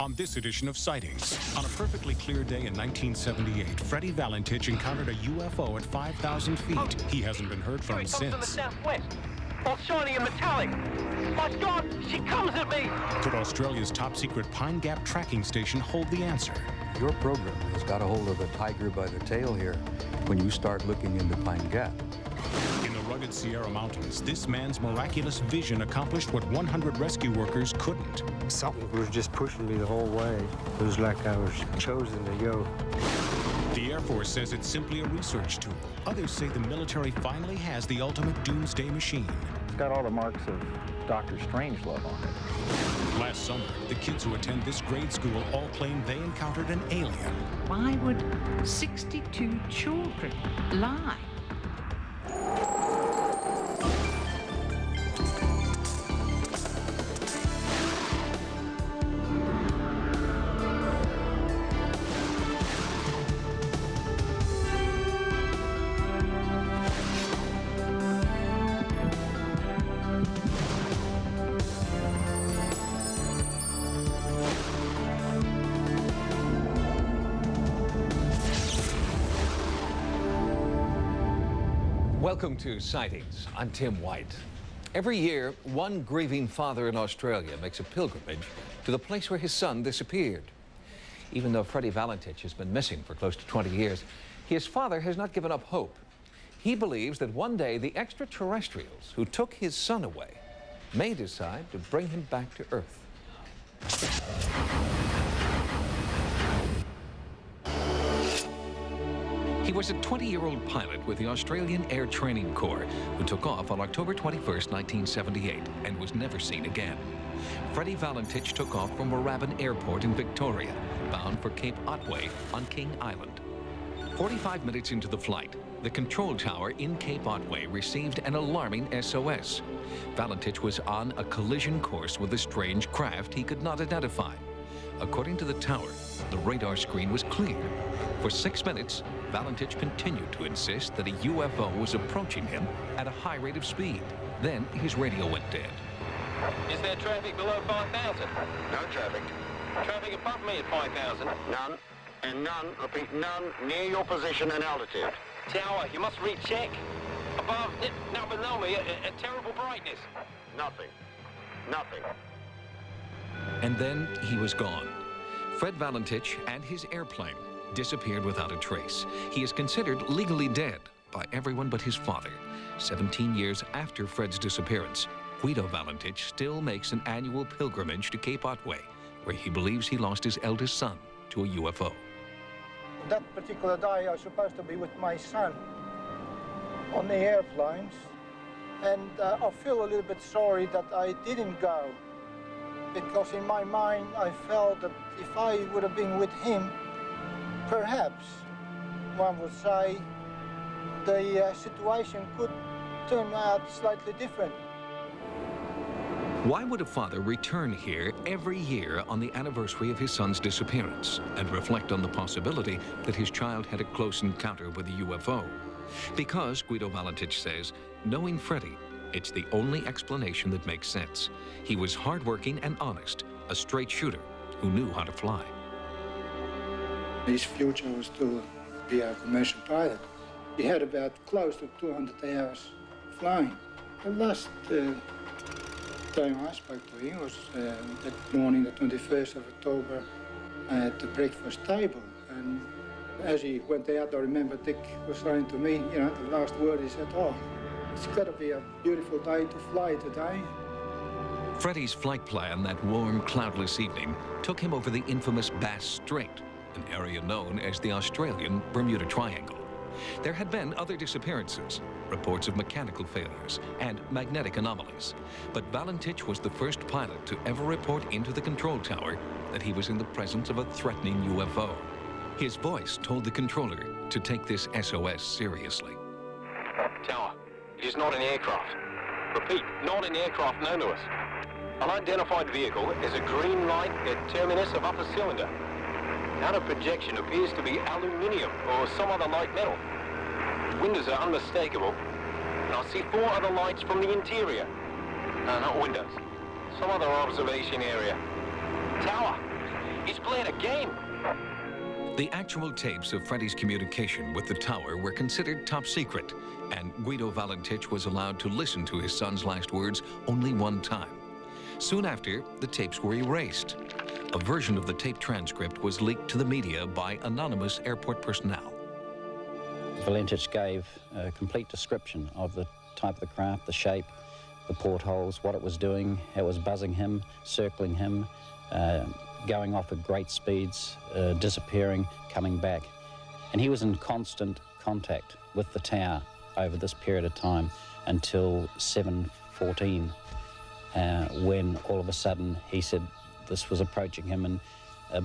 On this edition of Sightings, on a perfectly clear day in 1978, Freddie Valentich encountered a UFO at 5,000 feet. He hasn't been heard from since. From the southwest, all shiny and metallic. My God, she comes at me! Could Australia's top-secret Pine Gap tracking station hold the answer? Your program has got a hold of the tiger by the tail here when you start looking into Pine Gap. In the rugged Sierra Mountains, this man's miraculous vision accomplished what 100 rescue workers couldn't. Something was just pushing me the whole way. It was like I was chosen to go. The Air Force says it's simply a research tool. Others say the military finally has the ultimate doomsday machine. It's got all the marks of Dr. Strangelove on it. Last summer, the kids who attend this grade school all claim they encountered an alien. Why would 62 children lie? Welcome to Sightings. I'm Tim White. Every year, one grieving father in Australia makes a pilgrimage to the place where his son disappeared. Even though Freddie Valentich has been missing for close to 20 years, his father has not given up hope. He believes that one day the extraterrestrials who took his son away may decide to bring him back to Earth. He was a 20-year-old pilot with the Australian Air Training Corps who took off on October 21st, 1978 and was never seen again. Freddie Valentich took off from Moorabbin Airport in Victoria, bound for Cape Otway on King Island. 45 minutes into the flight, the control tower in Cape Otway received an alarming SOS. Valentich was on a collision course with a strange craft he could not identify. According to the tower, the radar screen was clear. For 6 minutes, Valentich continued to insist that a UFO was approaching him at a high rate of speed. Then his radio went dead. Is there traffic below 5,000? No traffic. Traffic above me at 5,000? None. And none, repeat, none near your position and altitude. Tower, you must recheck. Above, now below me, a terrible brightness. Nothing. Nothing. And then he was gone. Fred Valentich and his airplane disappeared without a trace. He is considered legally dead by everyone but his father. 17 years after Fred's disappearance, Guido Valentich still makes an annual pilgrimage to Cape Otway, where he believes he lost his eldest son to a UFO. That particular day, I was supposed to be with my son on the airplanes, and I feel a little bit sorry that I didn't go, because in my mind I felt that if I would have been with him, perhaps, one would say, the situation could turn out slightly different. Why would a father return here every year on the anniversary of his son's disappearance and reflect on the possibility that his child had a close encounter with a UFO? Because, Guido Valentich says, knowing Freddie, it's the only explanation that makes sense. He was hardworking and honest, a straight shooter who knew how to fly. His future was to be a commercial pilot. He had about close to 200 hours flying. The last time I spoke to him was that morning, the 21st of October, at the breakfast table. And as he went out, I remember Dick was saying to me, you know, the last word he said, "Oh, it's got to be a beautiful day to fly today." Freddie's flight plan that warm, cloudless evening took him over the infamous Bass Strait, an area known as the Australian Bermuda Triangle. There had been other disappearances, reports of mechanical failures and magnetic anomalies. But Valentich was the first pilot to ever report into the control tower that he was in the presence of a threatening UFO. His voice told the controller to take this SOS seriously. Tower, it is not an aircraft. Repeat, not an aircraft known to us. Unidentified vehicle is a green light at terminus of upper cylinder. Outer projection appears to be aluminium or some other light metal. Windows are unmistakable, and I see 4 other lights from the interior. No, not windows. Some other observation area. Tower, He's playing a game. The actual tapes of Freddie's communication with the tower were considered top secret, and Guido Valentich was allowed to listen to his son's last words only one time. Soon after, the tapes were erased. A version of the tape transcript was leaked to the media by anonymous airport personnel. Valentich gave a complete description of the type of the craft, the shape, the portholes, what it was doing, how it was buzzing him, circling him, going off at great speeds, disappearing, coming back. And he was in constant contact with the tower over this period of time until 7:14, when all of a sudden he said this was approaching him and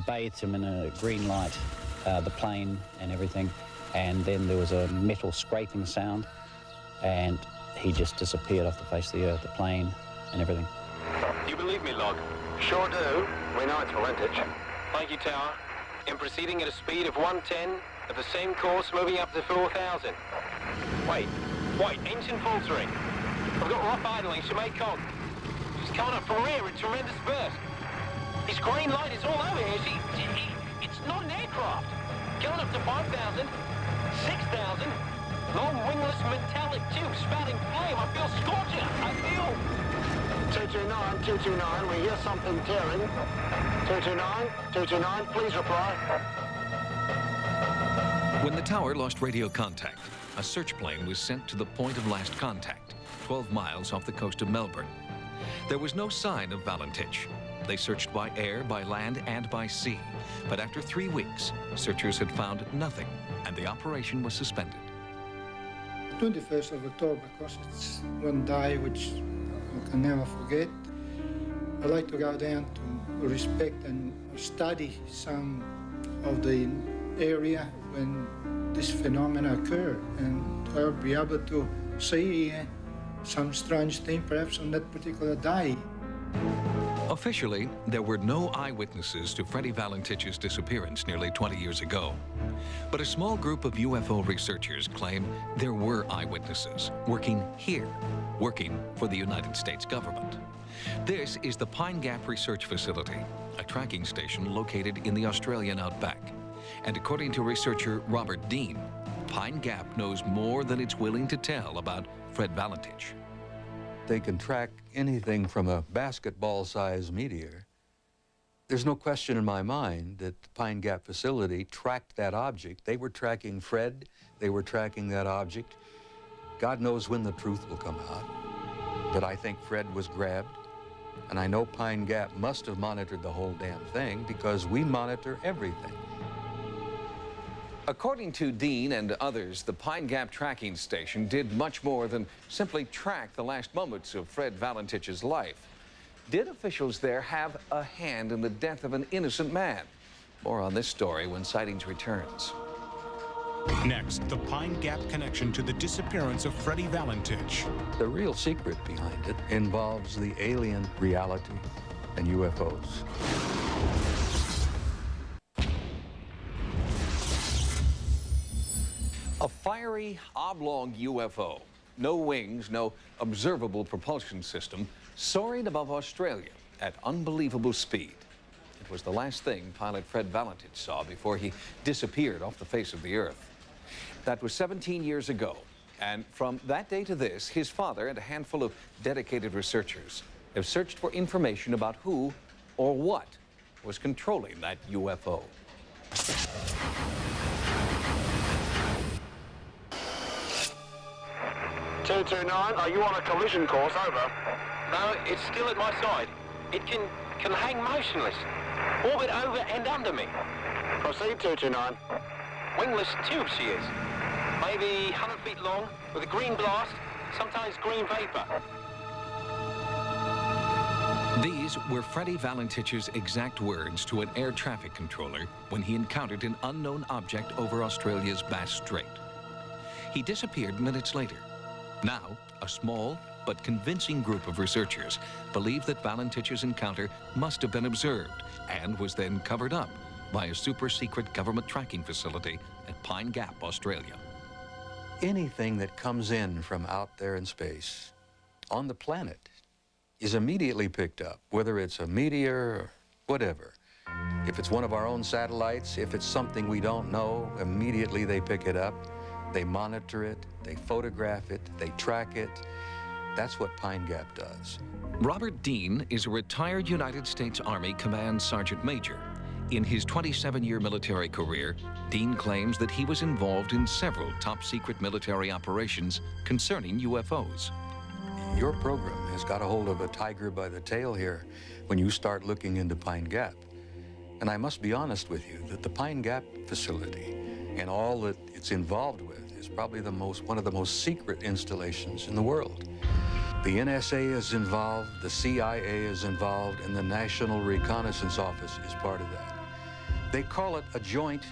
bathed him in a green light, the plane and everything. And then there was a metal scraping sound, and he just disappeared off the face of the earth, the plane and everything. You believe me, Log? Sure do. We know it's Valentich. Thank you, Tower. In proceeding at a speed of 110, at the same course moving up to 4,000. Wait, engine faltering. I've got rough idling, she may con. She's coming up from rear in tremendous burst. His green light is all over here. It's not an aircraft. Going up to 5,000, 6,000. Long wingless metallic tube spouting flame. I feel scorching. I feel... 229, 229, we hear something tearing. 229, 229, please reply. When the tower lost radio contact, a search plane was sent to the point of last contact, 12 miles off the coast of Melbourne. There was no sign of Valentich. They searched by air, by land, and by sea. But after 3 weeks, searchers had found nothing, and the operation was suspended. 21st of October, because it's one day which I can never forget. I like to go down to respect and study some of the area when this phenomena occurred, and I'll be able to see some strange thing perhaps on that particular day. Officially, there were no eyewitnesses to Freddie Valentich's disappearance nearly 20 years ago. But a small group of UFO researchers claim there were eyewitnesses working here, working for the United States government. This is the Pine Gap Research Facility, a tracking station located in the Australian outback. And according to researcher Robert Dean, Pine Gap knows more than it's willing to tell about Fred Valentich. They can track anything from a basketball-sized meteor. There's no question in my mind that the Pine Gap facility tracked that object. They were tracking Fred. They were tracking that object. God knows when the truth will come out. But I think Fred was grabbed. And I know Pine Gap must have monitored the whole damn thing, because we monitor everything. According to Dean and others, the Pine Gap tracking station did much more than simply track the last moments of Fred Valentich's life. Did officials there have a hand in the death of an innocent man? More on this story when Sightings returns. Next, the Pine Gap connection to the disappearance of Freddie Valentich. The real secret behind it involves the alien reality and UFOs. A fiery, oblong UFO, no wings, no observable propulsion system, soaring above Australia at unbelievable speed. It was the last thing pilot Fred Valentich saw before he disappeared off the face of the earth. That was 17 years ago, and from that day to this, his father and a handful of dedicated researchers have searched for information about who or what was controlling that UFO. 229, are you on a collision course? Over. No, it's still at my side. It can hang motionless. Orbit over and under me. Proceed, 229. Wingless tube she is. Maybe 100 feet long, with a green blast, sometimes green vapor. These were Freddie Valentich's exact words to an air traffic controller when he encountered an unknown object over Australia's Bass Strait. He disappeared minutes later. Now, a small but convincing group of researchers believe that Valentich's encounter must have been observed and was then covered up by a super-secret government tracking facility at Pine Gap, Australia. Anything that comes in from out there in space, on the planet, is immediately picked up, whether it's a meteor or whatever. If it's one of our own satellites, if it's something we don't know, immediately they pick it up, they monitor it, they photograph it, they track it. That's what Pine Gap does. Robert Dean is a retired United States Army Command Sergeant Major. In his 27-year military career, Dean claims that he was involved in several top-secret military operations concerning UFOs. Your program has got a hold of a tiger by the tail here when you start looking into Pine Gap. And I must be honest with you that the Pine Gap facility and all that it's involved with is probably one of the most secret installations in the world. The NSA is involved, the CIA is involved, and the National Reconnaissance Office is part of that. They call it a joint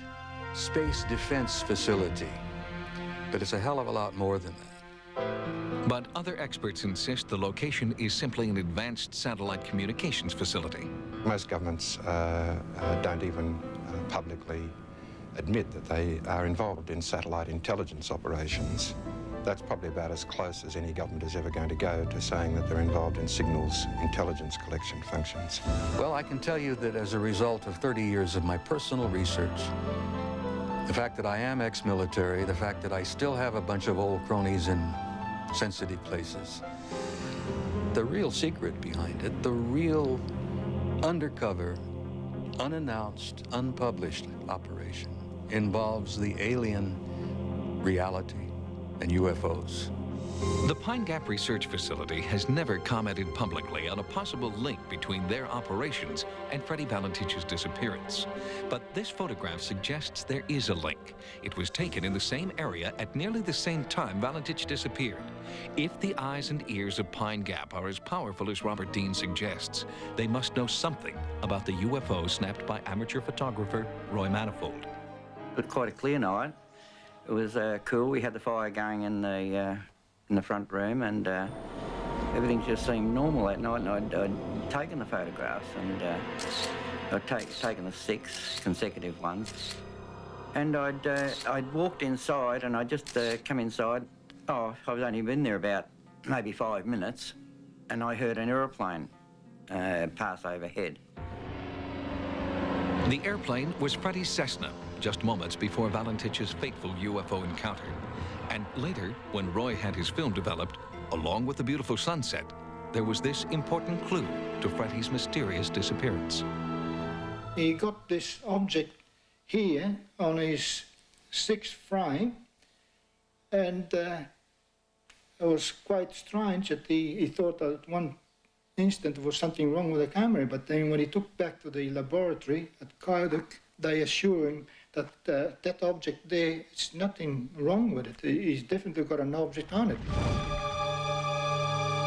space defense facility, but it's a hell of a lot more than that. But other experts insist the location is simply an advanced satellite communications facility. Most governments don't even publicly admit that they are involved in satellite intelligence operations. That's probably about as close as any government is ever going to go to saying that they're involved in signals intelligence collection functions. Well, I can tell you that as a result of 30 years of my personal research, the fact that I am ex-military, the fact that I still have a bunch of old cronies in sensitive places, the real secret behind it, the real undercover, unannounced, unpublished operation involves the alien reality and UFOs. The Pine Gap Research Facility has never commented publicly on a possible link between their operations and Freddie Valentich's disappearance. But this photograph suggests there is a link. It was taken in the same area at nearly the same time Valentich disappeared. If the eyes and ears of Pine Gap are as powerful as Robert Dean suggests, they must know something about the UFO snapped by amateur photographer Roy Manifold. It was quite a clear night. It was cool. We had the fire going in the front room, and everything just seemed normal that night. And I'd taken the photographs, and I'd taken the 6 consecutive ones. And I'd walked inside, and I'd just come inside. Oh, I've only been there about maybe 5 minutes, and I heard an aeroplane pass overhead. The airplane was Freddie's Cessna, just moments before Valentich's fateful UFO encounter. And later, when Roy had his film developed, along with the beautiful sunset, there was this important clue to Freddie's mysterious disappearance. He got this object here on his 6th frame, and it was quite strange that he thought that at one instant there was something wrong with the camera, but then when he took back to the laboratory at Karduk, they assured him that that object there, it's nothing wrong with it. He's definitely got an object on it.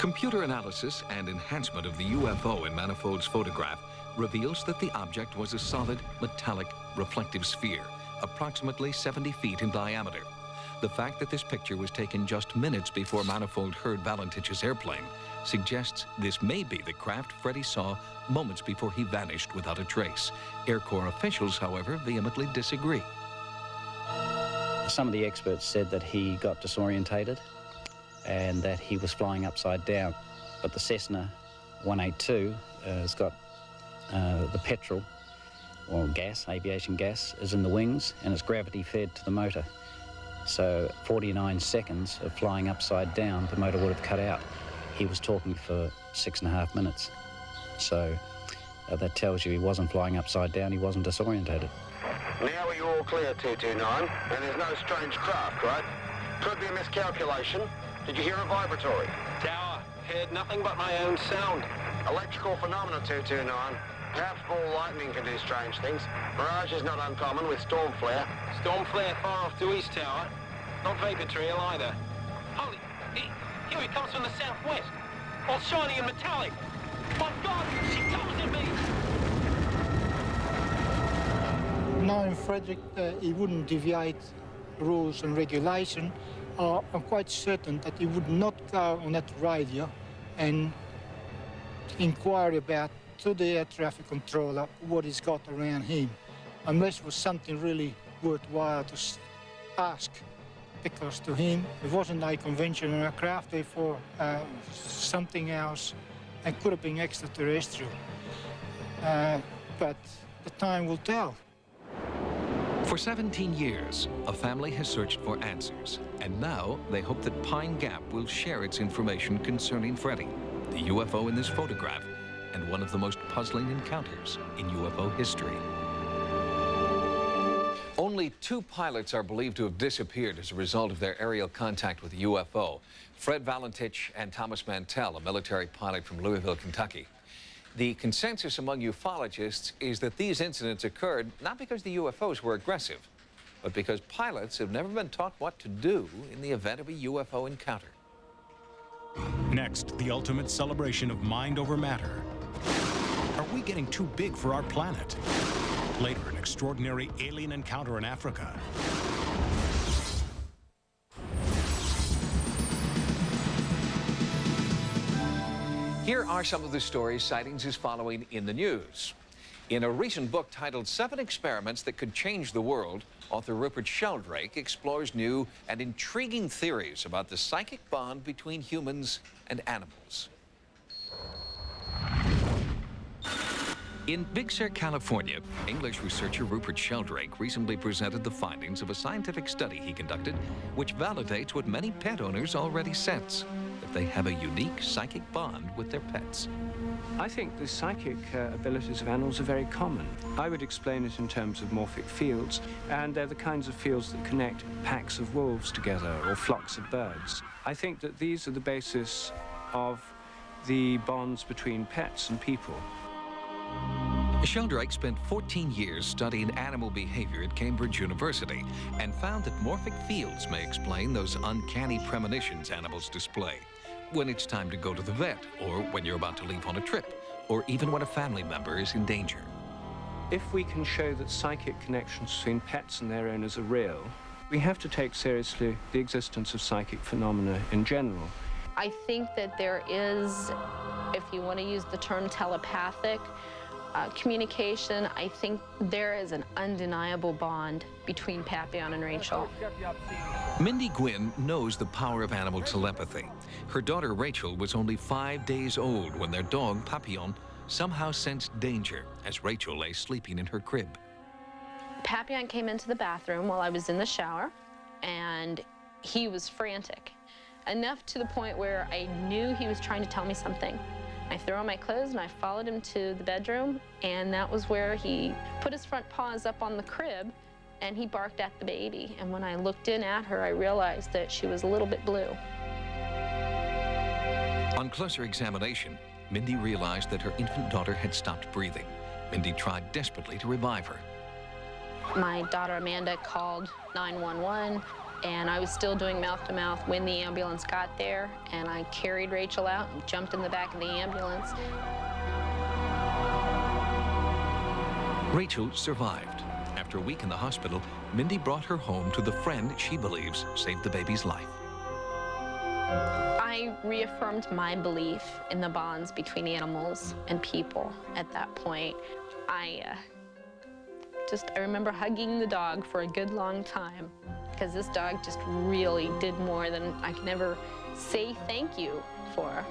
Computer analysis and enhancement of the UFO in Manifold's photograph reveals that the object was a solid, metallic, reflective sphere, approximately 70 feet in diameter. The fact that this picture was taken just minutes before Manifold heard Valentich's airplane suggests this may be the craft Freddie saw moments before he vanished without a trace. Air Corps officials, however, vehemently disagree. Some of the experts said that he got disorientated and that he was flying upside down. But the Cessna 182 has got the petrol, or gas, aviation gas, is in the wings, and it's gravity fed to the motor. So 49 seconds of flying upside down, the motor would have cut out. He was talking for 6.5 minutes. So that tells you he wasn't flying upside down, he wasn't disorientated. Now we're all clear, 229, and there's no strange craft, right? Could be a miscalculation. Did you hear a vibratory? Tower, heard nothing but my own sound. Electrical phenomena, 229. Perhaps ball lightning can do strange things. Mirage is not uncommon with storm flare. Storm flare far off to east, Tower. Not vapor trail either. Holy, here he comes from the southwest. All shiny and metallic. My God, she comes at me! Knowing Frederick, he wouldn't deviate rules and regulation. I'm quite certain that he would not go on that radio and inquire about to the air traffic controller what he's got around him, unless it was something really worthwhile to ask, because to him it wasn't a conventional aircraft, therefore something else, and could have been extraterrestrial. But The time will tell. For 17 years, a family has searched for answers, and now they hope that Pine Gap will share its information concerning Freddie, the UFO in this photograph, and one of the most puzzling encounters in UFO history. Only 2 pilots are believed to have disappeared as a result of their aerial contact with a UFO. Fred Valentich and Thomas Mantell, a military pilot from Louisville, Kentucky. The consensus among ufologists is that these incidents occurred not because the UFOs were aggressive, but because pilots have never been taught what to do in the event of a UFO encounter. Next, the ultimate celebration of mind over matter. Are we getting too big for our planet? Later, an extraordinary alien encounter in Africa. Here are some of the stories Sightings is following in the news. In a recent book titled 7 Experiments That Could Change the World, author Rupert Sheldrake explores new and intriguing theories about the psychic bond between humans and animals. In Big Sur, California, English researcher Rupert Sheldrake recently presented the findings of a scientific study he conducted, which validates what many pet owners already sense, that they have a unique psychic bond with their pets. I think the psychic abilities of animals are very common. I would explain it in terms of morphic fields, and they're the kinds of fields that connect packs of wolves together or flocks of birds. I think that these are the basis of the bonds between pets and people. Sheldrake spent 14 years studying animal behavior at Cambridge University and found that morphic fields may explain those uncanny premonitions animals display when it's time to go to the vet, or when you're about to leave on a trip, or even when a family member is in danger. If we can show that psychic connections between pets and their owners are real, we have to take seriously the existence of psychic phenomena in general. I think that there is, if you want to use the term telepathic, communication, I think there is an undeniable bond between Papillon and Rachel. Mindy Gwynn knows the power of animal telepathy. Her daughter Rachel was only 5 days old when their dog, Papillon, somehow sensed danger as Rachel lay sleeping in her crib. Papillon came into the bathroom while I was in the shower, and he was frantic, enough to the point where I knew he was trying to tell me something. I threw on my clothes and I followed him to the bedroom, and that was where he put his front paws up on the crib and he barked at the baby. And when I looked in at her, I realized that she was a little bit blue. On closer examination, Mindy realized that her infant daughter had stopped breathing. Mindy tried desperately to revive her. My daughter Amanda called 911. And I was still doing mouth-to-mouth when the ambulance got there, and I carried Rachel out and jumped in the back of the ambulance. Rachel survived. After a week in the hospital, Mindy brought her home to the friend she believes saved the baby's life. I reaffirmed my belief in the bonds between animals and people at that point. I remember hugging the dog for a good long time, because this dog just really did more than I can ever say thank you for.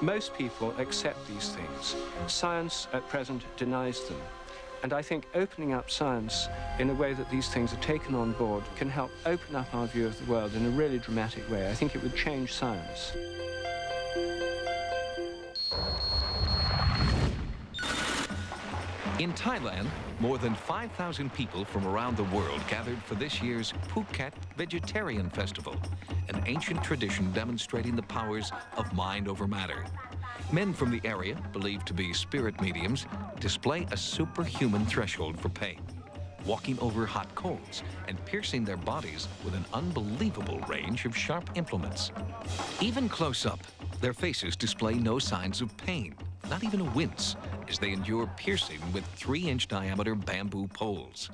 Most people accept these things. Science at present denies them. And I think opening up science in a way that these things are taken on board can help open up our view of the world in a really dramatic way. I think it would change science. In Thailand, more than 5,000 people from around the world gathered for this year's Phuket Vegetarian Festival, an ancient tradition demonstrating the powers of mind over matter. Men from the area, believed to be spirit mediums, display a superhuman threshold for pain, walking over hot coals and piercing their bodies with an unbelievable range of sharp implements. Even close up, their faces display no signs of pain, not even a wince, as they endure piercing with 3-inch diameter bamboo poles.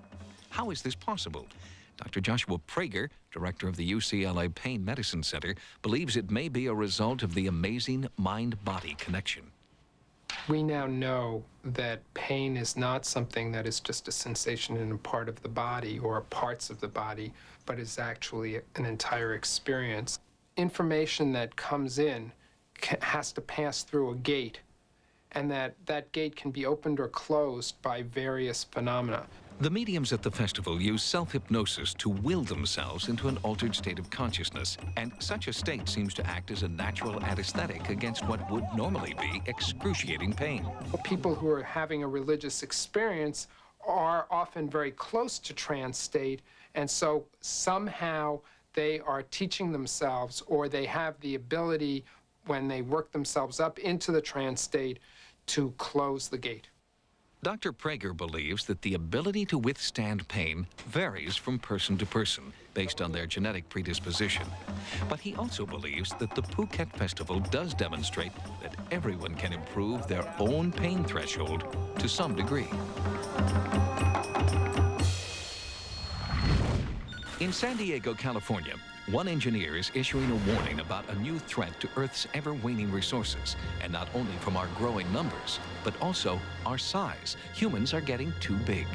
How is this possible? Dr. Joshua Prager, director of the UCLA Pain Medicine Center, believes it may be a result of the amazing mind-body connection. We now know that pain is not something that is just a sensation in a part of the body or parts of the body, but is actually an entire experience. Information that comes in has to pass through a gate, and that gate can be opened or closed by various phenomena. The mediums at the festival use self-hypnosis to will themselves into an altered state of consciousness, and such a state seems to act as a natural anesthetic against what would normally be excruciating pain. People who are having a religious experience are often very close to trance state, and so somehow they are teaching themselves, or they have the ability, when they work themselves up into the trance state, to close the gate. Dr. Prager believes that the ability to withstand pain varies from person to person based on their genetic predisposition. But he also believes that the Phuket Festival does demonstrate that everyone can improve their own pain threshold to some degree. In San Diego, California, one engineer is issuing a warning about a new threat to Earth's ever-waning resources, and not only from our growing numbers, but also our size. Humans are getting too big.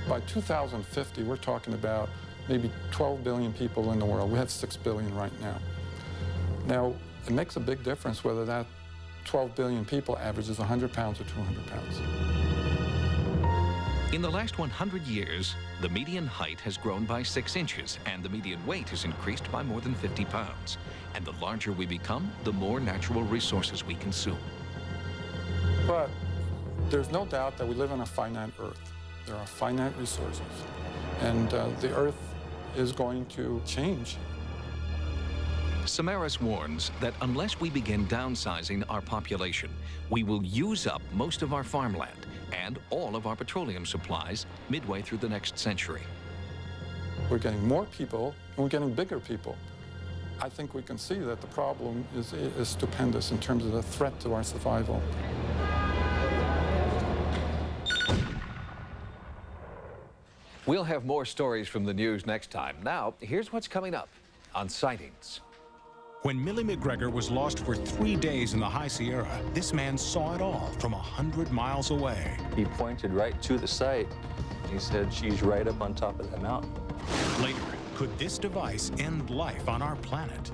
By 2050, we're talking about maybe 12 billion people in the world. We have 6 billion right now. Now, it makes a big difference whether that 12 billion people averages 100 pounds or 200 pounds. In the last 100 years, the median height has grown by 6 inches, and the median weight has increased by more than 50 pounds. And the larger we become, the more natural resources we consume. But there's no doubt that we live on a finite Earth. There are finite resources, and the Earth is going to change. Samaras warns that unless we begin downsizing our population, we will use up most of our farmland and all of our petroleum supplies midway through the next century. We're getting more people, and we're getting bigger people. I think we can see that the problem is stupendous in terms of the threat to our survival. We'll have more stories from the news next time. Now, here's what's coming up on Sightings. When Millie McGregor was lost for 3 days in the High Sierra, this man saw it all from 100 miles away. He pointed right to the site. He said, she's right up on top of that mountain. Later, could this device end life on our planet?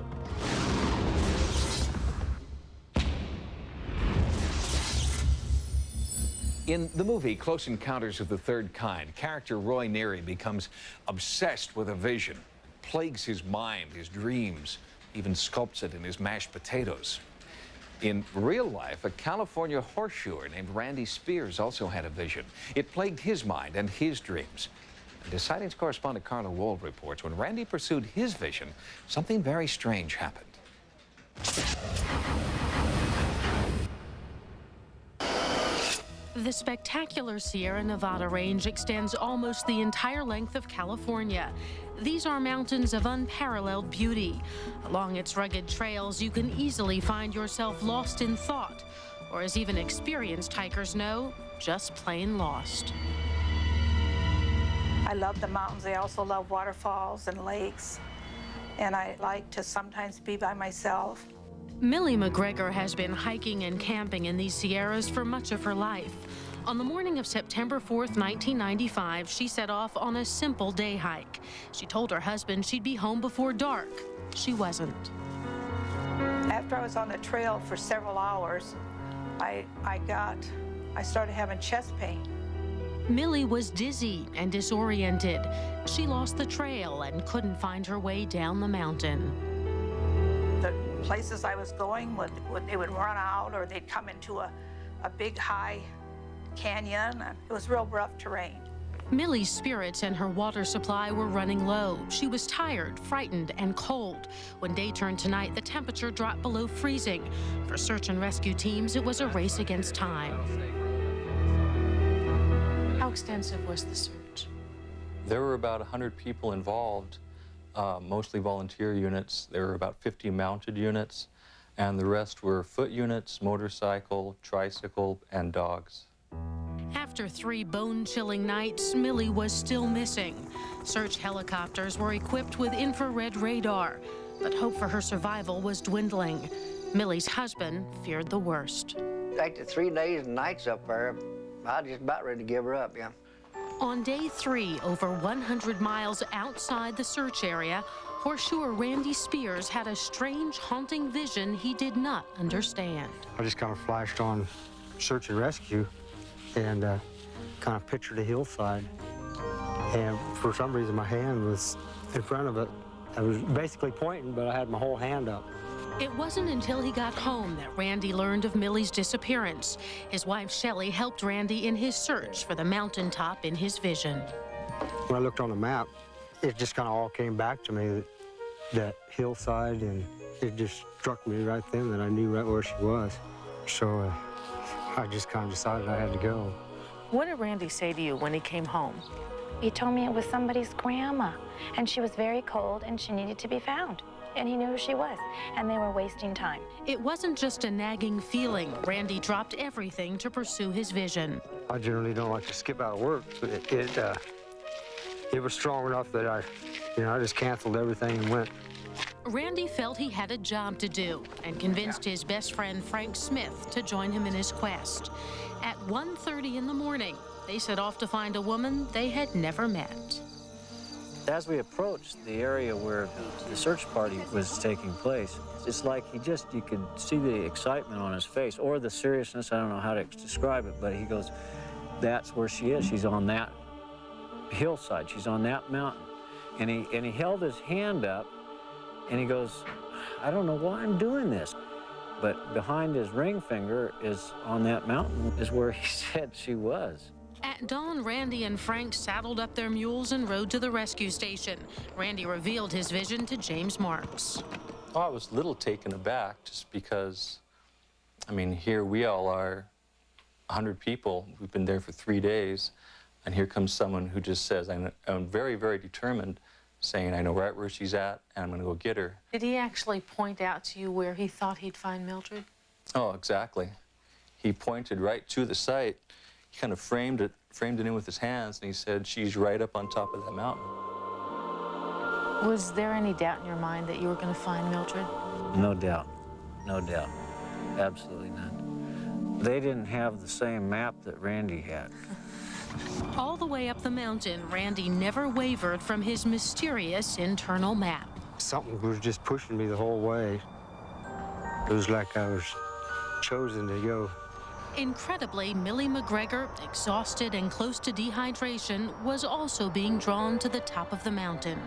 In the movie Close Encounters of the Third Kind, character Roy Neary becomes obsessed with a vision, plagues his mind, his dreams, even sculpts it in his mashed potatoes. In real life, a California horseshoer named Randy Spears also had a vision. It plagued his mind and his dreams. And as Sightings correspondent Carla Wold reports, when Randy pursued his vision, something very strange happened. The spectacular Sierra Nevada range extends almost the entire length of California. These are mountains of unparalleled beauty. Along its rugged trails, you can easily find yourself lost in thought, or as even experienced hikers know, just plain lost. I love the mountains. I also love waterfalls and lakes, and I like to sometimes be by myself. Millie McGregor has been hiking and camping in these Sierras for much of her life. On the morning of September 4th, 1995, she set off on a simple day hike. She told her husband she'd be home before dark. She wasn't. After I was on the trail for several hours, I started having chest pain. Millie was dizzy and disoriented. She lost the trail and couldn't find her way down the mountain. The places I was going, they would run out, or they'd come into a big high canyon. It was real rough terrain. Millie's spirits and her water supply were running low. She was tired, frightened, and cold. When day turned to night, the temperature dropped below freezing. For search and rescue teams, it was a race against time. How extensive was the search? There were about 100 people involved, mostly volunteer units. There were about 50 mounted units, and the rest were foot units, motorcycle, tricycle, and dogs. After 3 bone-chilling nights, Millie was still missing. Search helicopters were equipped with infrared radar, but hope for her survival was dwindling. Millie's husband feared the worst. After 3 days and nights up there, I was just about ready to give her up, yeah. On day 3, over 100 miles outside the search area, horseshoer Randy Spears had a strange, haunting vision he did not understand. I just kind of flashed on search and rescue and kind of pictured a hillside. And for some reason, my hand was in front of it. I was basically pointing, but I had my whole hand up. It wasn't until he got home that Randy learned of Millie's disappearance. His wife, Shelley, helped Randy in his search for the mountaintop in his vision. When I looked on the map, it just kind of all came back to me, that hillside, and it just struck me right then that I knew right where she was. So I just kind of decided I had to go. What did Randy say to you when he came home? He told me it was somebody's grandma, and she was very cold, and she needed to be found. And he knew who she was, and they were wasting time. It wasn't just a nagging feeling. Randy dropped everything to pursue his vision. I generally don't like to skip out of work, but it was strong enough that I just canceled everything and went. Randy felt he had a job to do and convinced his best friend, Frank Smith, to join him in his quest. At 1:30 in the morning, they set off to find a woman they had never met. As we approached the area where the search party was taking place, it's like you could see the excitement on his face, or the seriousness, I don't know how to describe it, but he goes, that's where she is. She's on that hillside. She's on that mountain. And he held his hand up, and he goes, I don't know why I'm doing this. But behind his ring finger is on that mountain is where he said she was. At dawn, Randy and Frank saddled up their mules and rode to the rescue station. Randy revealed his vision to James Marks. Oh, I was a little taken aback just because, I mean, here we all are, 100 people. We've been there for 3 days, and here comes someone who just says, I'm very, very determined, saying, I know right where she's at, and I'm going to go get her. Did he actually point out to you where he thought he'd find Mildred? Oh, exactly. He pointed right to the site. He kind of framed it in with his hands, and he said, she's right up on top of that mountain. Was there any doubt in your mind that you were going to find Mildred? No doubt. No doubt. Absolutely none. They didn't have the same map that Randy had. All the way up the mountain, Randy never wavered from his mysterious internal map. Something was just pushing me the whole way. It was like I was chosen to go. Incredibly, Millie McGregor, exhausted and close to dehydration, was also being drawn to the top of the mountain.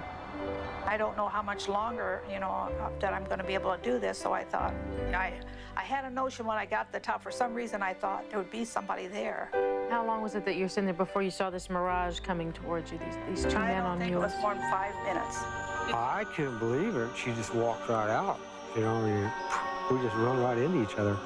I don't know how much longer, that I'm going to be able to do this, so I thought, I had a notion when I got to the top. For some reason, I thought there would be somebody there. How long was it that you were sitting there before you saw this mirage coming towards you, these two men on mules? I don't think it was more than 5 minutes. I couldn't believe it. She just walked right out. We just run right into each other.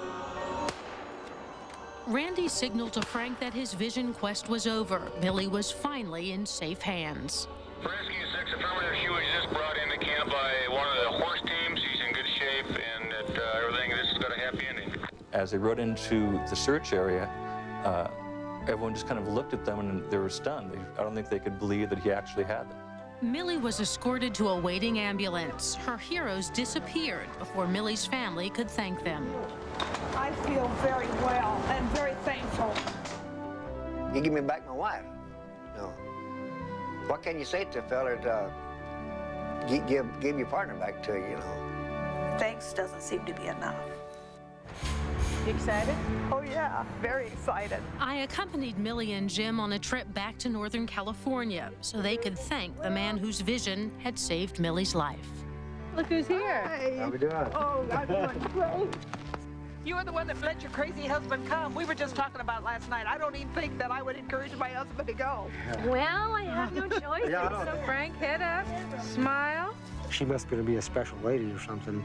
Randy signaled to Frank that his vision quest was over. Millie was finally in safe hands. Rescue 6 affirmative. She was just brought into camp by one of the horse teams. She's in good shape, and everything. This has got a happy ending. As they rode into the search area, everyone just kind of looked at them and they were stunned. I don't think they could believe that he actually had them. Millie was escorted to a waiting ambulance. Her heroes disappeared before Millie's family could thank them. I feel very well and very thankful. You give me back my wife. What can you say to a fella to give your partner back to you, Thanks doesn't seem to be enough. You excited? Oh, yeah, very excited. I accompanied Millie and Jim on a trip back to Northern California so they could thank the man whose vision had saved Millie's life. Look who's here. Hi. How we doing? Oh, I'm doing great. You were the one that let your crazy husband come. We were just talking about last night. I don't even think that I would encourage my husband to go. Well, I have no choice. So Frank, head up, smile. She must be a special lady or something.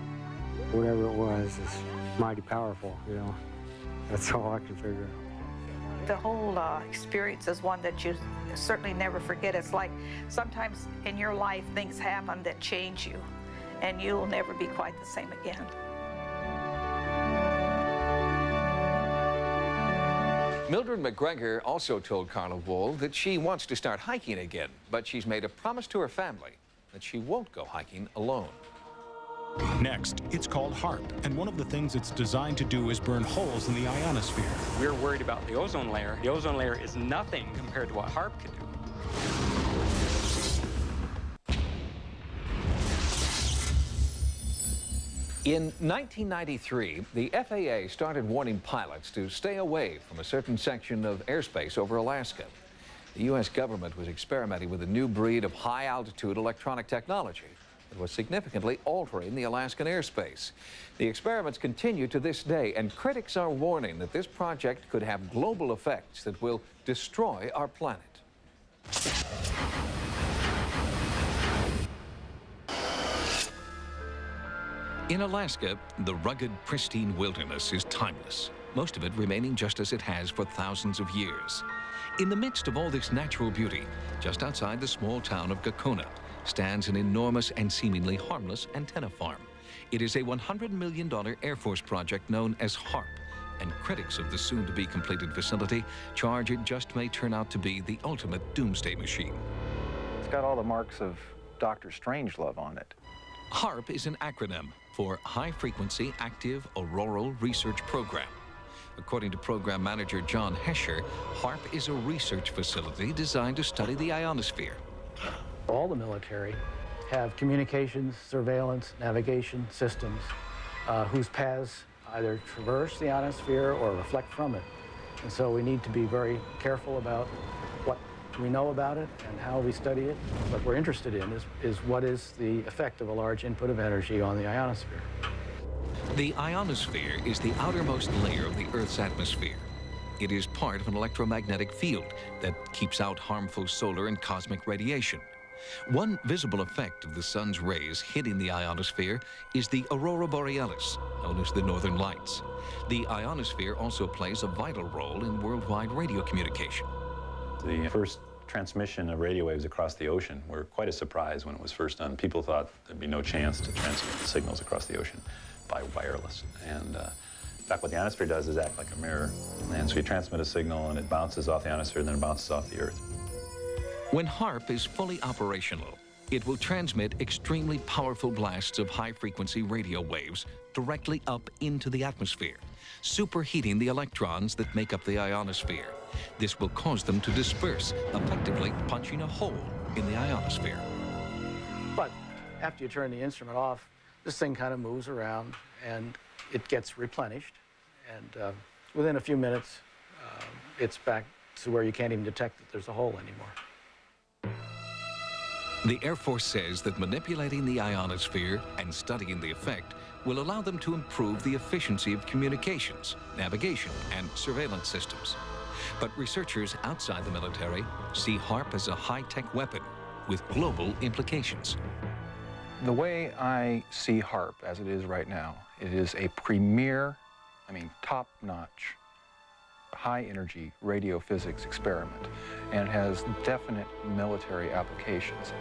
Whatever it was is mighty powerful, That's all I can figure out. The whole experience is one that you certainly never forget. It's like sometimes in your life things happen that change you, and you'll never be quite the same again. Mildred McGregor also told Carnival that she wants to start hiking again, but she's made a promise to her family that she won't go hiking alone. Next, it's called HAARP, and one of the things it's designed to do is burn holes in the ionosphere. We're worried about the ozone layer. The ozone layer is nothing compared to what HAARP can do. In 1993, the FAA started warning pilots to stay away from a certain section of airspace over Alaska. The U.S. government was experimenting with a new breed of high-altitude electronic technology that was significantly altering the Alaskan airspace. The experiments continue to this day, and critics are warning that this project could have global effects that will destroy our planet. In Alaska, the rugged, pristine wilderness is timeless, most of it remaining just as it has for thousands of years. In the midst of all this natural beauty, just outside the small town of Gakona, stands an enormous and seemingly harmless antenna farm. It is a $100 million Air Force project known as HARP, and critics of the soon-to-be completed facility charge it just may turn out to be the ultimate doomsday machine. It's got all the marks of Dr. Strangelove on it. HARP is an acronym for High Frequency Active Auroral Research Program. According to program manager John Hesher, HARP is a research facility designed to study the ionosphere. All the military have communications, surveillance, navigation systems whose paths either traverse the ionosphere or reflect from it. And so we need to be very careful about what we know about it and how we study it. What we're interested in is what is the effect of a large input of energy on the ionosphere. The ionosphere is the outermost layer of the Earth's atmosphere. It is part of an electromagnetic field that keeps out harmful solar and cosmic radiation. One visible effect of the sun's rays hitting the ionosphere is the aurora borealis, known as the northern lights. The ionosphere also plays a vital role in worldwide radio communication. The first transmission of radio waves across the ocean were quite a surprise when it was first done. People thought there'd be no chance to transmit the signals across the ocean by wireless. And in fact, what the ionosphere does is act like a mirror. And so you transmit a signal and it bounces off the ionosphere and then it bounces off the Earth. When HARP is fully operational, it will transmit extremely powerful blasts of high-frequency radio waves directly up into the atmosphere, superheating the electrons that make up the ionosphere. This will cause them to disperse, effectively punching a hole in the ionosphere. But after you turn the instrument off, this thing kind of moves around and it gets replenished. And within a few minutes, it's back to where you can't even detect that there's a hole anymore. The Air Force says that manipulating the ionosphere and studying the effect will allow them to improve the efficiency of communications, navigation, and surveillance systems. But researchers outside the military see HARP as a high-tech weapon with global implications. The way I see HARP as it is right now, it is a premier, top-notch, high-energy radio physics experiment, and it has definite military applications.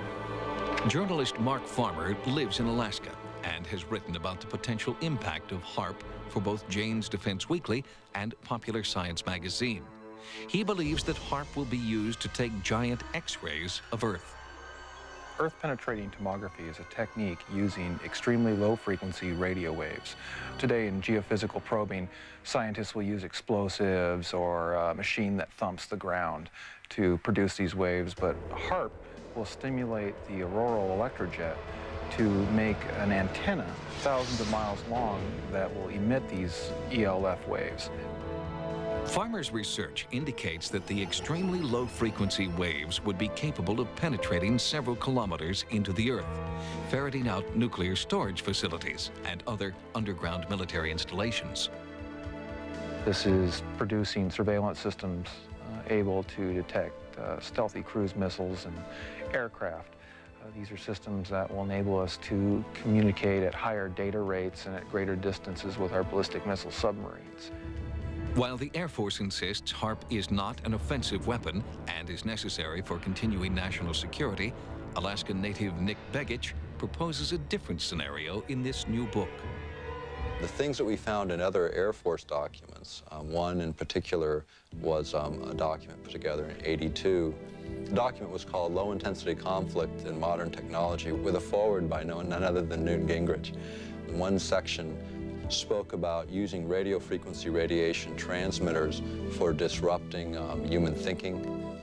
Journalist Mark Farmer lives in Alaska and has written about the potential impact of HARP for both Jane's Defense Weekly and Popular Science magazine. He believes that HARP will be used to take giant X-rays of Earth. Earth-penetrating tomography is a technique using extremely low-frequency radio waves. Today in geophysical probing, scientists will use explosives or a machine that thumps the ground to produce these waves, but HARP will stimulate the auroral electrojet to make an antenna thousands of miles long that will emit these ELF waves. Farmer's research indicates that the extremely low-frequency waves would be capable of penetrating several kilometers into the Earth, ferreting out nuclear storage facilities and other underground military installations. This is producing surveillance systems able to detect stealthy cruise missiles and aircraft. These are systems that will enable us to communicate at higher data rates and at greater distances with our ballistic missile submarines. While the Air Force insists HARP is not an offensive weapon and is necessary for continuing national security, Alaskan native Nick Begich proposes a different scenario in this new book. The things that we found in other Air Force documents, one in particular was a document put together in '82. The document was called Low Intensity Conflict in Modern Technology, with a foreword by none other than Newt Gingrich. In one section spoke about using radio frequency radiation transmitters for disrupting human thinking,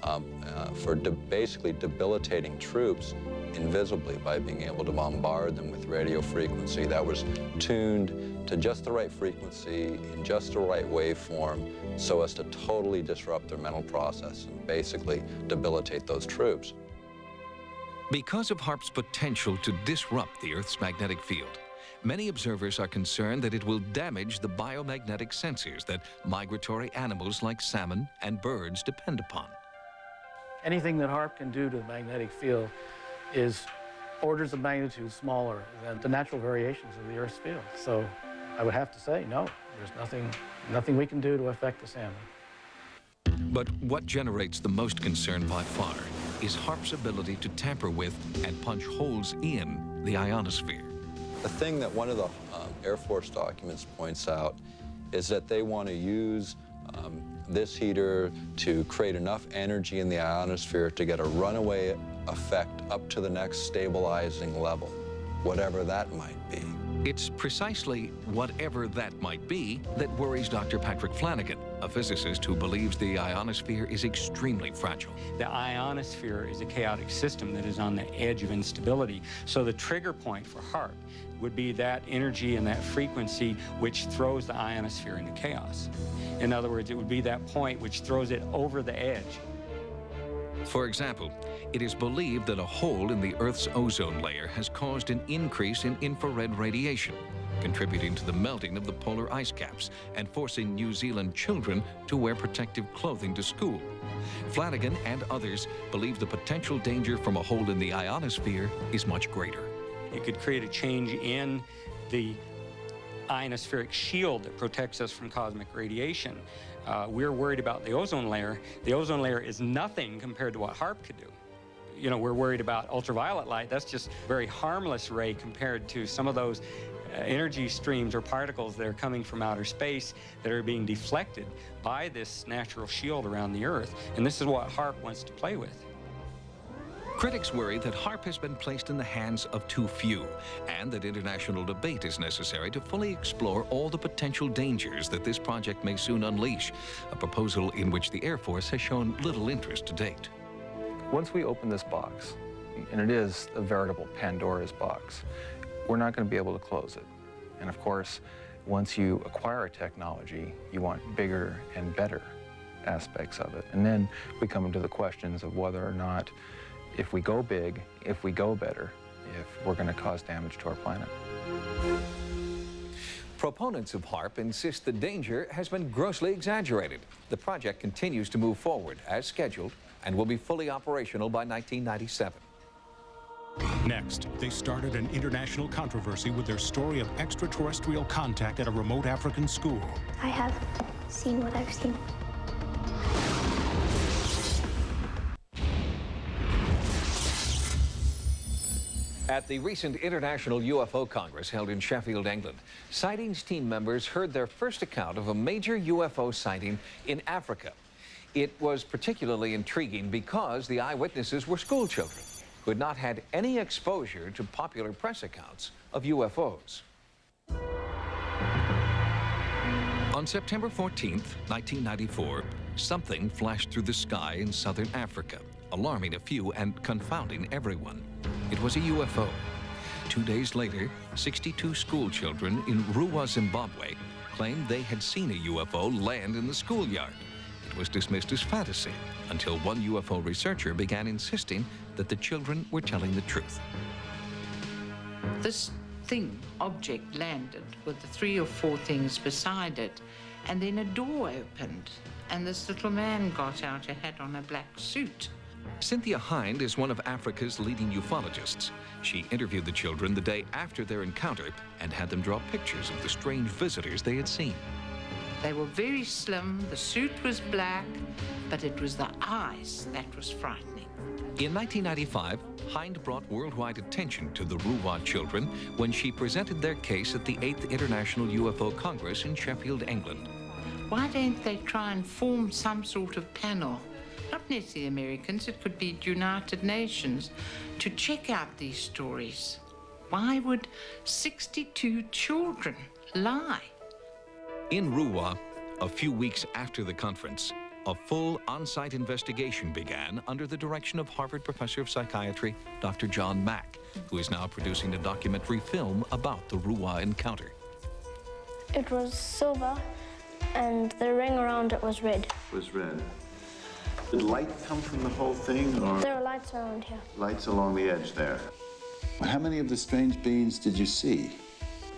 for basically debilitating troops invisibly by being able to bombard them with radio frequency that was tuned to just the right frequency, in just the right waveform, so as to totally disrupt their mental process and basically debilitate those troops. Because of HAARP's potential to disrupt the Earth's magnetic field, many observers are concerned that it will damage the biomagnetic sensors that migratory animals like salmon and birds depend upon. Anything that HAARP can do to the magnetic field is orders of magnitude smaller than the natural variations of the Earth's field. So I would have to say, no, there's nothing we can do to affect the salmon. But what generates the most concern by far is HAARP's ability to tamper with and punch holes in the ionosphere. The thing that one of the Air Force documents points out is that they want to use this heater to create enough energy in the ionosphere to get a runaway effect up to the next stabilizing level, whatever that might be. It's precisely whatever that might be that worries Dr. Patrick Flanagan, a physicist who believes the ionosphere is extremely fragile. The ionosphere is a chaotic system that is on the edge of instability. So the trigger point for HAARP would be that energy and that frequency which throws the ionosphere into chaos. In other words, it would be that point which throws it over the edge. For example, it is believed that a hole in the Earth's ozone layer has caused an increase in infrared radiation, contributing to the melting of the polar ice caps and forcing New Zealand children to wear protective clothing to school. Flanagan and others believe the potential danger from a hole in the ionosphere is much greater. It could create a change in the ionospheric shield that protects us from cosmic radiation. We're worried about the ozone layer. The ozone layer is nothing compared to what HAARP could do. You know, we're worried about ultraviolet light. That's just a very harmless ray compared to some of those energy streams or particles that are coming from outer space that are being deflected by this natural shield around the Earth. And this is what HAARP wants to play with. Critics worry that HAARP has been placed in the hands of too few, and that international debate is necessary to fully explore all the potential dangers that this project may soon unleash, a proposal in which the Air Force has shown little interest to date. Once we open this box, and it is a veritable Pandora's box, we're not going to be able to close it. And of course, once you acquire a technology, you want bigger and better aspects of it. And then we come into the questions of whether or not, if we go big, if we go better, if we're going to cause damage to our planet. Proponents of HAARP insist the danger has been grossly exaggerated. The project continues to move forward as scheduled and will be fully operational by 1997. Next, they started an international controversy with their story of extraterrestrial contact at a remote African school. I have seen what I've seen. At the recent International UFO Congress held in Sheffield, England, Sightings team members heard their first account of a major UFO sighting in Africa. It was particularly intriguing because the eyewitnesses were school children who had not had any exposure to popular press accounts of UFOs. On September 14th, 1994, something flashed through the sky in southern Africa, alarming a few and confounding everyone. It was a UFO. 2 days later, 62 school children in Ruwa, Zimbabwe, claimed they had seen a UFO land in the schoolyard. It was dismissed as fantasy until one UFO researcher began insisting that the children were telling the truth. This object landed with the 3 or 4 things beside it, and then a door opened, and this little man got out and had on a black suit. Cynthia Hind is one of Africa's leading ufologists. She interviewed the children the day after their encounter and had them draw pictures of the strange visitors they had seen. They were very slim, the suit was black, but it was the eyes that was frightening. In 1995, Hind brought worldwide attention to the Ruwa children when she presented their case at the 8th International UFO Congress in Sheffield, England. Why don't they try and form some sort of panel? Not necessarily Americans, it could be United Nations, to check out these stories. Why would 62 children lie. In Rouen, a few weeks after the conference, a full on-site investigation began under the direction of Harvard professor of psychiatry, Dr. John Mack, who is now producing a documentary film about the Rouen encounter. It was silver, and the ring around it was red. Was red. Did light come from the whole thing, or? There are lights around here. Lights along the edge there. How many of the strange beings did you see?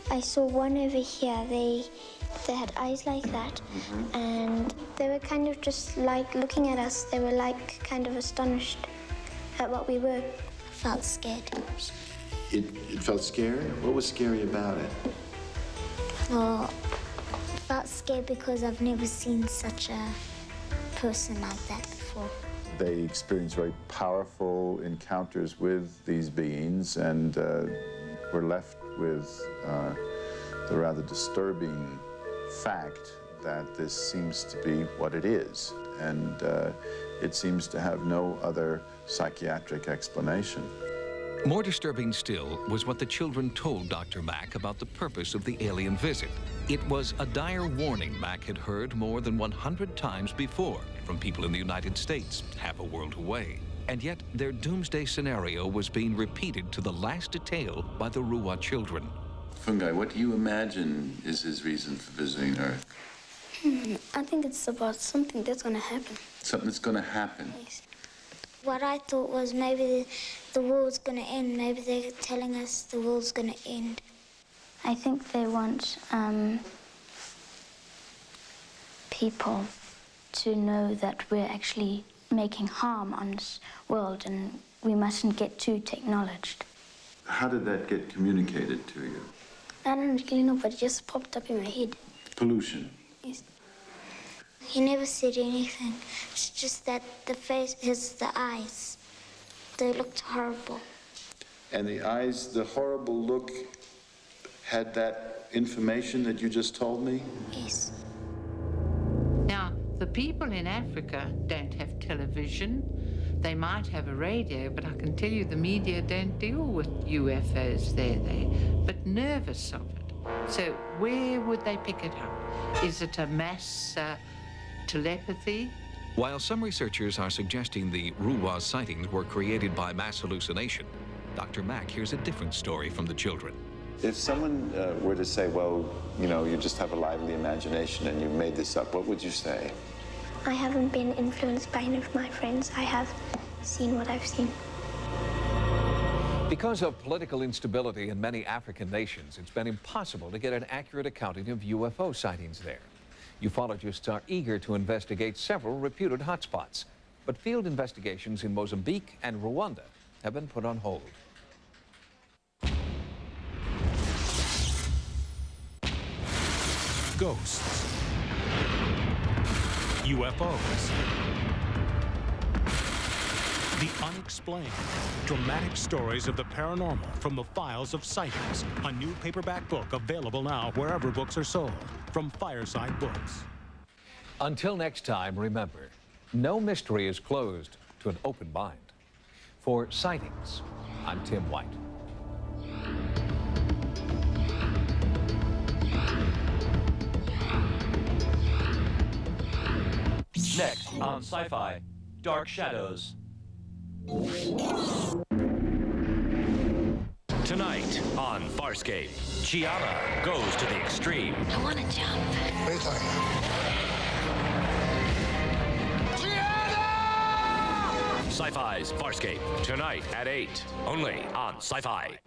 I saw one over here. They had eyes like that, and they were kind of just like looking at us. They were like kind of astonished at what we were. I felt scared. It felt scared? What was scary about it? Well, I felt scared because I've never seen such a person like that before. They experienced very powerful encounters with these beings and were left with the rather disturbing fact that this seems to be what it is, and it seems to have no other psychiatric explanation. More disturbing still was what the children told Dr. Mack about the purpose of the alien visit. It was a dire warning Mack had heard more than 100 times before from people in the United States, half a world away. And yet their doomsday scenario was being repeated to the last detail by the Rouen children. Fungi, what do you imagine is his reason for visiting Earth? I think it's about something that's going to happen. Something that's going to happen? Yes. What I thought was maybe the world's going to end. Maybe they're telling us the world's going to end. I think they want people to know that we're actually making harm on this world and we mustn't get too technologized. How did that get communicated to you? I don't really know, but it just popped up in my head. Pollution? Yes. He never said anything. It's just that the face is the eyes. They looked horrible. And the eyes, the horrible look, had that information that you just told me? Yes. Now, the people in Africa don't have television. They might have a radio, but I can tell you the media don't deal with UFOs there. They're a bit nervous of it. So where would they pick it up? Is it a mass telepathy? While some researchers are suggesting the Rouen sightings were created by mass hallucination, Dr. Mack hears a different story from the children. If someone were to say, well, you know, you just have a lively imagination and you made this up, what would you say? I haven't been influenced by any of my friends. I have seen what I've seen. Because of political instability in many African nations, it's been impossible to get an accurate accounting of UFO sightings there. Ufologists are eager to investigate several reputed hotspots, but field investigations in Mozambique and Rwanda have been put on hold. Ghosts. UFOs. The unexplained. Dramatic stories of the paranormal from the files of Sightings. A new paperback book available now wherever books are sold. From Fireside Books. Until next time, remember, no mystery is closed to an open mind. For Sightings, I'm Tim White. Next on Sci-Fi, Dark Shadows. Tonight on Farscape, Chiara goes to the extreme. I want to jump. What are you talking about? Sci-Fi's Farscape, tonight at 8, only on Sci-Fi.